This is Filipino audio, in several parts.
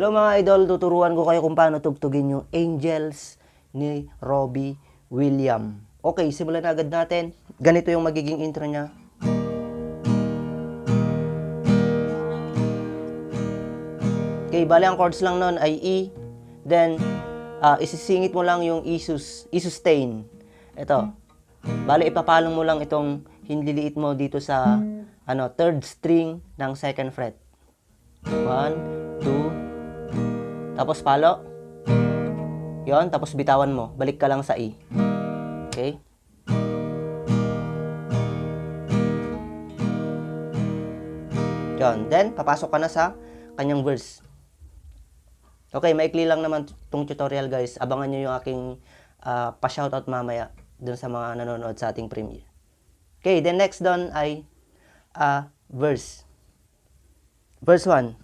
Hello mga idol, tuturuan ko kayo kung paano tugtugin yung Angels ni Robbie Williams. Okay, simulan na agad natin. Ganito yung magiging intro niya. Okay, bali ang chords lang nun ay E. Then, isisingit mo lang yung E sustain. Ito. Bali, ipapalong mo lang itong hinliliit mo dito sa third string ng second fret. 1, 2, tapos palo. Yon, tapos bitawan mo. Balik ka lang sa E. Okay? Yon. Then, papasok ka na sa kanyang verse. Okay, maikli lang naman itong tutorial guys. Abangan nyo yung aking pa-shoutout mamaya dun sa mga nanonood sa ating premiere. Okay, then next doon ay verse. Verse 1.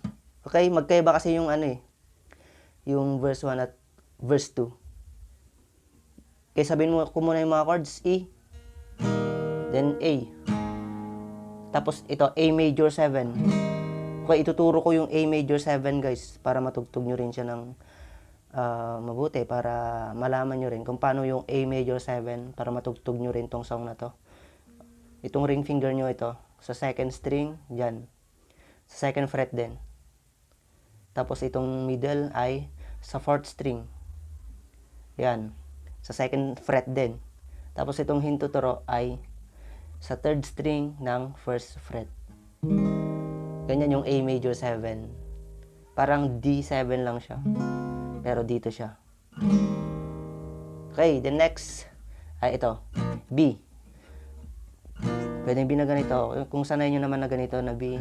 Okay, magkaiba kasi yung yung verse 1 at verse 2. Okay, sabihin mo ko muna yung mga chords. E, then A. Tapos ito, A major 7. Okay, ituturo ko yung A major 7 guys, para matugtog nyo rin siya ng mabuti, para malaman nyo rin kung paano yung A major 7, para matugtog nyo rin tong song na to. Itong ring finger nyo ito, sa second string, dyan. Sa second fret din. Tapos itong middle ay sa fourth string. Yan. Sa second fret din. Tapos itong hintuturo ay sa third string ng first fret. Ganyan yung A major 7. Parang D7 lang siya. Pero dito siya. Okay, the next ay ito. B. Pwede B na ganito. Kung sanay nyo naman na ganito na B,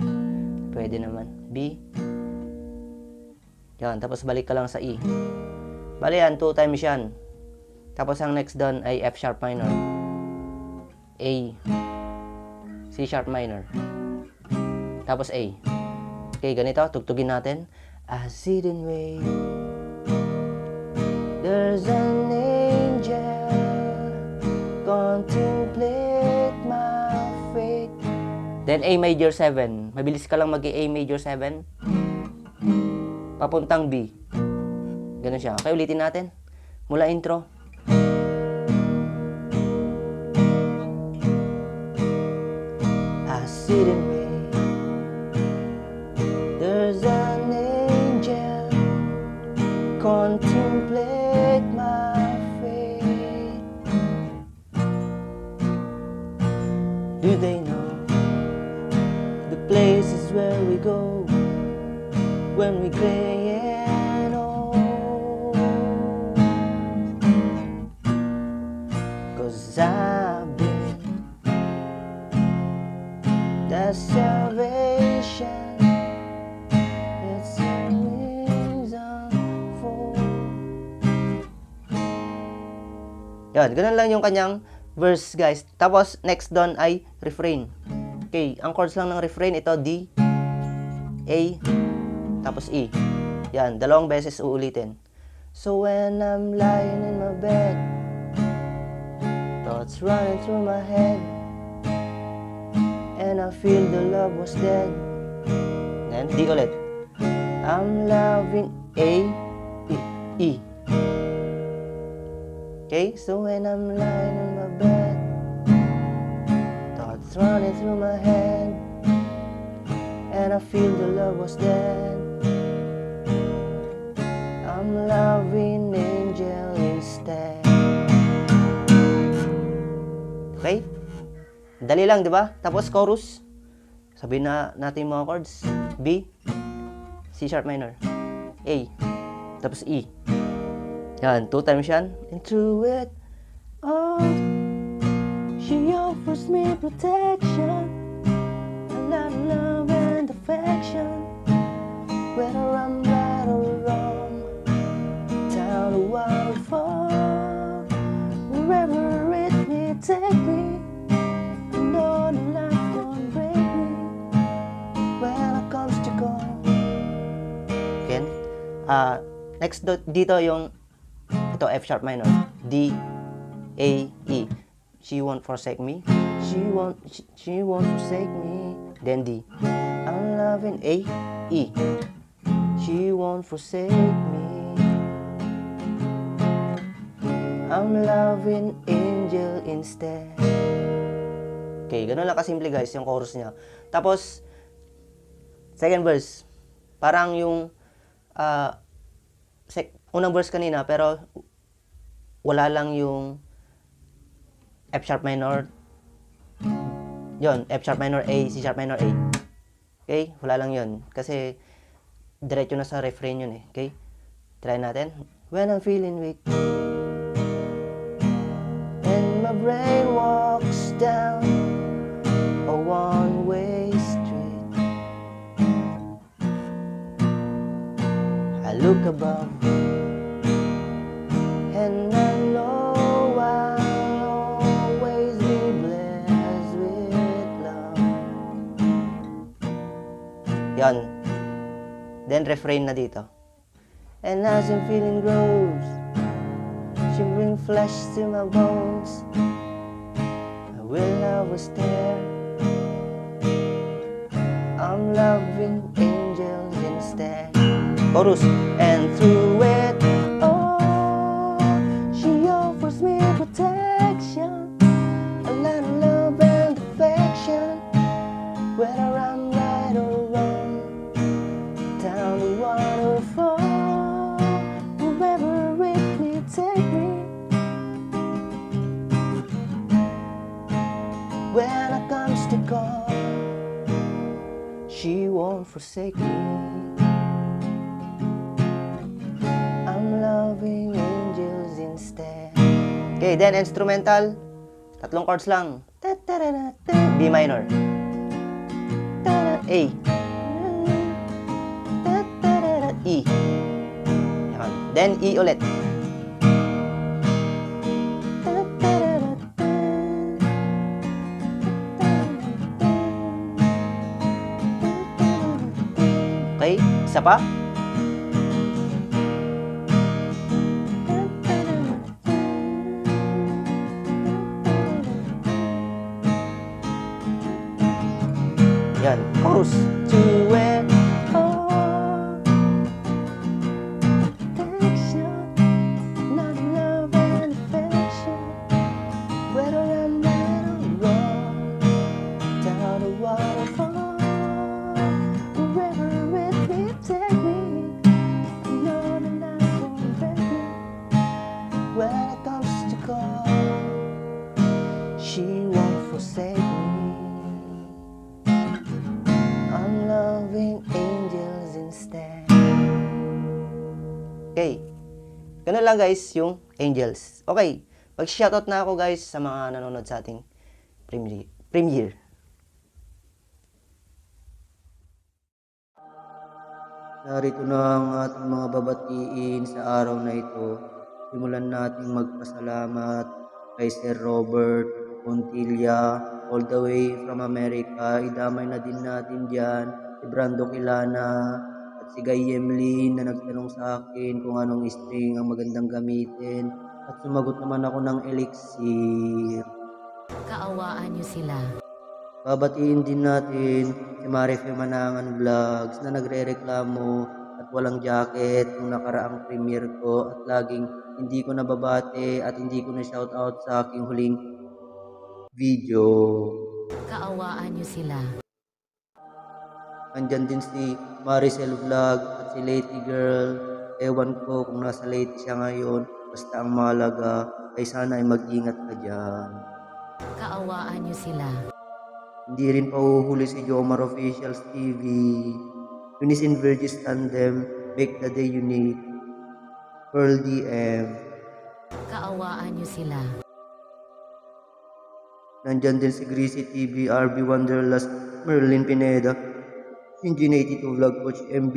pwede naman. B. Yan, tapos balik ka lang sa E. Bali yan, 2 times yan. Tapos ang next doon ay F sharp minor. A. C sharp minor. Tapos A. Okay, ganito, tugtugin natin. I sit and wait. There's an angel contemplate my fate. Then A major 7. Mabilis ka lang mag-A major 7. Papuntang B. Ganun siya. Okay, ulitin natin. Mula intro. I sit and wait. There's an angel contemplate my fate. Do they know the places where we go when we gray and old? 'Cause I've been the salvation. It's a wings unfold. Yan, ganun lang yung kanyang verse guys. Tapos next doon ay refrain. Okay, ang chords lang ng refrain ito D, A, tapos E. Yan, dalawang beses uulitin. So when I'm lying in my bed, thoughts running through my head, and I feel the love was dead. Then D ulit. I'm loving A, E. Okay, so when I'm lying in my bed, thoughts running through my head, and I feel the love was dead. I'm loving angel instead. Okay? Dali lang, di ba? Tapos chorus. Sabihin na natin yung mga chords. B, C sharp minor, A, tapos E. Yan, 2 times yan. And through it all, she offers me protection, a lot of love and affection. Whether I'm right or wrong, down or wild far, wherever it may take me, I know the life won't break me when it comes to go. Again, next dito yung ito F sharp minor, D, A, E. She won't forsake me. She won't forsake me. Then D. I'm loving A, E. She won't forsake me. I'm loving angel instead. Okay, ganun lang kasimple guys yung chorus niya. Tapos, second verse, parang yung unang verse kanina, pero wala lang yung F sharp minor. Yon, F sharp minor A, C sharp minor A. Okay, wala lang yon. Kasi, diretso na sa refrain yun eh. Okay, try natin. When I'm feeling weak and my brain walks down a one-way street, I look above and I know I'll always be blessed with love. Yan. Then refrain na dito. And as I'm feeling grows, she bring flesh to my bones. I will always stare. I'm loving angels instead. Chorus. And through it all, she offers me protection, a lot of love and affection, whether I'm right or wrong. Down the waterfall, wherever it may take me. When it comes to call, she won't forsake me. I'm loving angels instead. Okay, then instrumental. Tatlong chords lang. B minor. A. E. Yan. Then E ulit. Okay, isa pa. Yan, chorus. To it all, protection, not love and affection, whether I'm right or wrong. Down the waterfall, wherever it may take me, I know the night won't break me. When it comes to call, she won't forsake me. I'm loving angels instead. Okay. Ganun lang guys yung angels. Okay. Mag-shoutout na ako guys sa mga nanonood sa ating premiere. Narito na ang ating mga babatiin sa araw na ito. Simulan nating magpasalamat kay Sir Robert Montilla, all the way from America. Idamay na din natin dyan si Brando Quilana at si Guy Yemlin na nagtanong sa akin kung anong string ang magandang gamitin. At sumagot naman ako ng elixir. Kaawaan niyo sila. Babatiin din natin si Marife Manangan Vlogs na nagre-reklamo at walang jacket nung nakaraang premiere ko at laging hindi ko nababate at hindi ko na shoutout sa aking huling video. Kaawaan niyo sila. Andyan din si Maricel Vlog at si Lady Girl. Ewan ko kung nasa Leyte siya ngayon. Basta ang mahalaga ay sana ay mag-ingat ka dyan. Kaawaan niyo sila. Hindi rin pahuhuli si Jomar Officials TV. Eunice and Virgis Tandem, Make the Day Unique. Pearl DM. Kaawaan niyo sila. Nandyan din si Greasy TV, RB Wanderlust, Merlin Pineda, Engine82 Vlog Coach MB,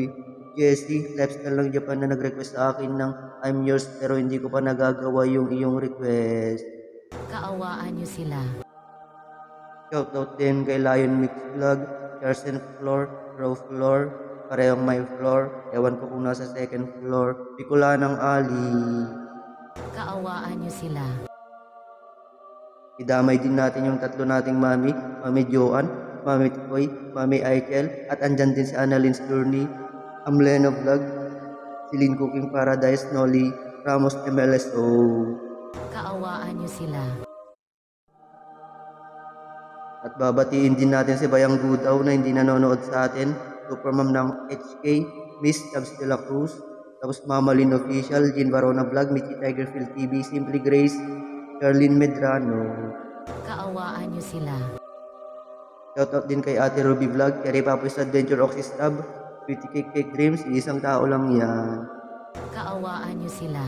Jesse, Lifestyle lang Japan na nag-request sa akin ng I'm yours pero hindi ko pa nagagawa yung iyong request. Kaawaan niyo sila. Shoutout din kay Lion Mix Vlog, Charles and Floor, Row Floor, parehong my floor, ewan ko kung nasa second floor, Bicolanang Ali. Kaawaan niyo sila. Idamay din natin yung tatlo nating mami, Mami Joan, Mami Toy, Mami Aichel, at andyan din si Annalyn's Journey, Amlena Vlog, Celine Cooking Paradise, Noli Ramos MLSO. Kaawaan niyo sila. At babatiin din natin si Bayang Gudaw na hindi nanonood sa atin. Super Ma'am ng HK, Miss Tabs de la Cruz, tapos Mama Lynn Official, Jean Varona Vlog, Michi Tigerfield TV, Simply Grace, Charlene Medrano. Kaawaan niyo sila. Shoutout din kay Ate Ruby Vlog, kay Papoy's Adventure Oxys Tab, Pretty Cake Cake Dreams, isang tao lang yan. Kaawaan niyo sila.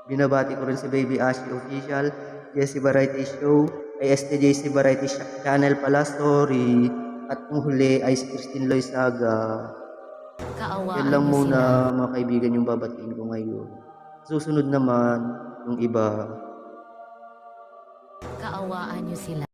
Binabati ko rin si Baby Ashley Official, Jessie Variety Show, ay STJC Variety Channel pala, sorry. At kung huli ay si Christine Loy Saga. Kaawaan Yan lang niyo muna sila. mga kaibigan yung babatiin ko ngayon. Susunod naman yung iba. Kaawaan niyo sila.